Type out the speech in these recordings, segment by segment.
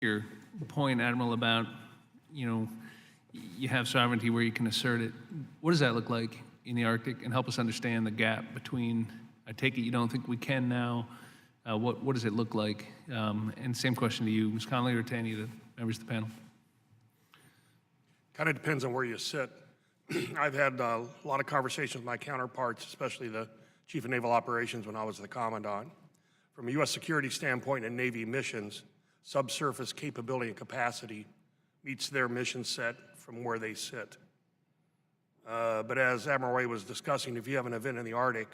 Your point, Admiral, about, you have sovereignty where you can assert it. What does that look like in the Arctic? And help us understand the gap between, I take it you don't think we can now. What does it look like? And same question to you, Ms. Connolly, or to any of the members of the panel. Kind of depends on where you sit. I've had a lot of conversations with my counterparts, especially the Chief of Naval Operations when I was the Commandant. From a U.S. security standpoint and Navy missions, subsurface capability and capacity meets their mission set from where they sit. But as Admiral Ray was discussing, if you have an event in the Arctic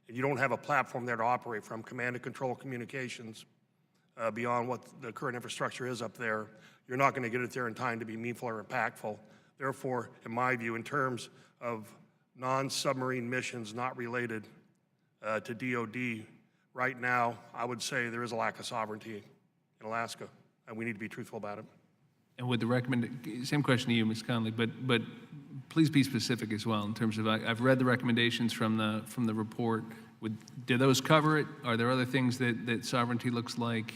and you don't have a platform there to operate from, command and control communications, beyond what the current infrastructure is up there, you're not going to get it there in time to be meaningful or impactful. Therefore, in my view, in terms of non-submarine missions not related to DOD, right now, I would say there is a lack of sovereignty in Alaska, and we need to be truthful about it. And with the same question to you, Ms. Connolly, but please be specific as well in terms of, I've read the recommendations from the report. Do those cover it? Are there other things that sovereignty looks like?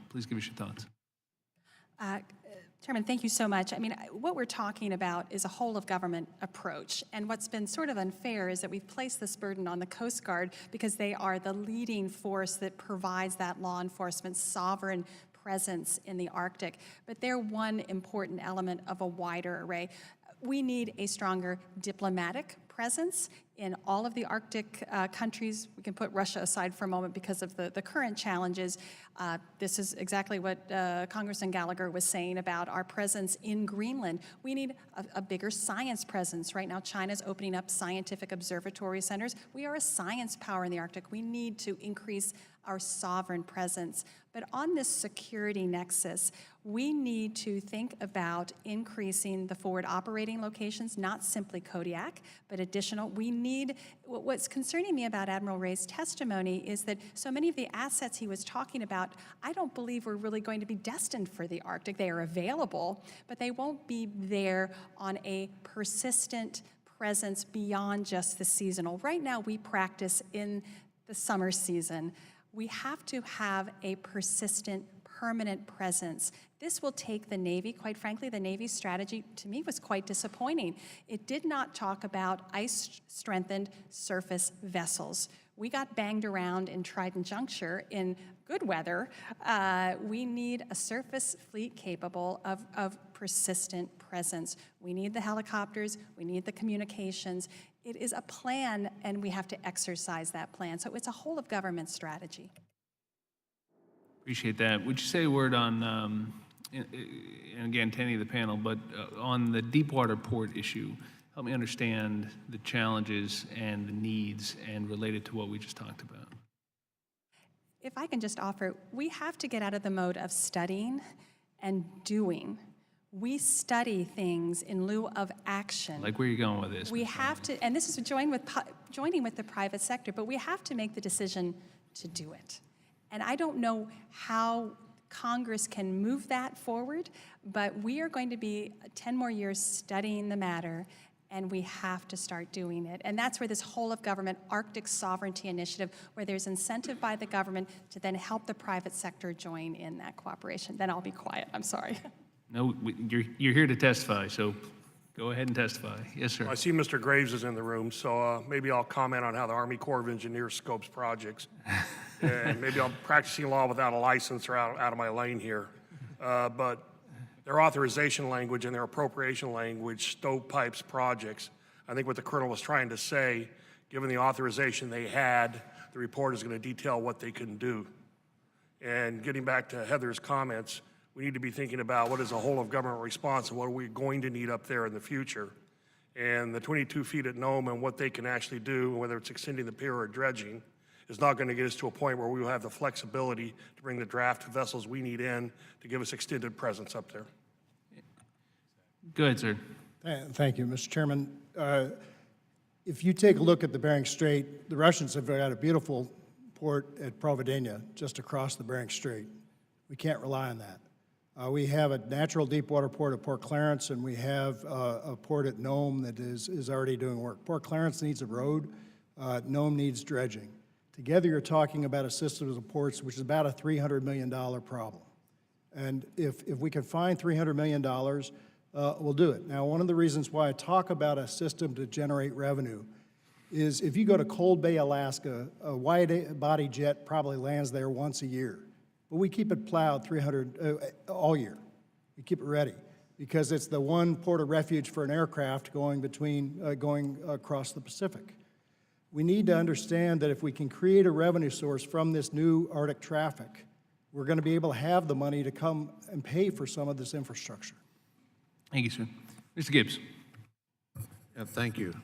Please give us your thoughts. Chairman, thank you so much. I mean, what we're talking about is a whole of government approach. And what's been sort of unfair is that we've placed this burden on the Coast Guard because they are the leading force that provides that law enforcement sovereign presence in the Arctic. But they're one important element of a wider array. We need a stronger diplomatic presence in all of the Arctic countries. We can put Russia aside for a moment because of the current challenges. This is exactly what Congressman Gallagher was saying about our presence in Greenland. We need a bigger science presence. Right now, China's opening up scientific observatory centers. We are a science power in the Arctic. We need to increase our sovereign presence. But on this security nexus, we need to think about increasing the forward operating locations, not simply Kodiak, but additional. What's concerning me about Admiral Ray's testimony is that so many of the assets he was talking about, I don't believe were really going to be destined for the Arctic. They are available, but they won't be there on a persistent presence beyond just the seasonal. Right now, we practice in the summer season. We have to have a persistent, permanent presence. This will take the Navy. Quite frankly, the Navy's strategy, to me, was quite disappointing. It did not talk about ice-strengthened surface vessels. We got banged around in Trident Juncture in good weather. We need a surface fleet capable of persistent presence. We need the helicopters. We need the communications. It is a plan, and we have to exercise that plan. So it's a whole of government strategy. Appreciate that. Would you say a word on, and again, to any of the panel, but on the Deepwater port issue, help me understand the challenges and the needs and related to what we just talked about. If I can just offer, we have to get out of the mode of studying and doing. We study things in lieu of action. Like where are you going with this? We have to, and this is joining with the private sector, but we have to make the decision to do it. And I don't know how Congress can move that forward, but we are going to be 10 more years studying the matter, and we have to start doing it. And that's where this whole of government Arctic sovereignty initiative, where there's incentive by the government to then help the private sector join in that cooperation. Then I'll be quiet, I'm sorry. No, you're here to testify, so go ahead and testify. Yes, sir. I see Mr. Graves is in the room, so maybe I'll comment on how the Army Corps of Engineers scopes projects. And maybe I'm practicing law without a license or out of my lane here. But their authorization language and their appropriation language stovepipes projects. I think what the Colonel was trying to say, given the authorization they had, the report is going to detail what they can do. And getting back to Heather's comments, we need to be thinking about what is a whole of government response and what are we going to need up there in the future. And the 22 feet at Nome and what they can actually do, whether it's extending the pier or dredging, is not going to get us to a point where we will have the flexibility to bring the draft vessels we need in to give us extended presence up there. Go ahead, sir. Thank you, Mr. Chairman. If you take a look at the Bering Strait, the Russians have got a beautiful port at Providenia just across the Bering Strait. We can't rely on that. We have a natural deep water port at Port Clarence, and we have a port at Nome that is already doing work. Port Clarence needs a road. Nome needs dredging. Together, you're talking about a system of ports which is about a $300 million problem. And if we can find $300 million, we'll do it. Now, one of the reasons why I talk about a system to generate revenue is if you go to Cold Bay, Alaska, a wide-body jet probably lands there once a year. But we keep it plowed all year. We keep it ready because it's the one port of refuge for an aircraft going across the Pacific. We need to understand that if we can create a revenue source from this new Arctic traffic, we're going to be able to have the money to come and pay for some of this infrastructure. Thank you, sir. Mr. Gibbs. Yeah, thank you.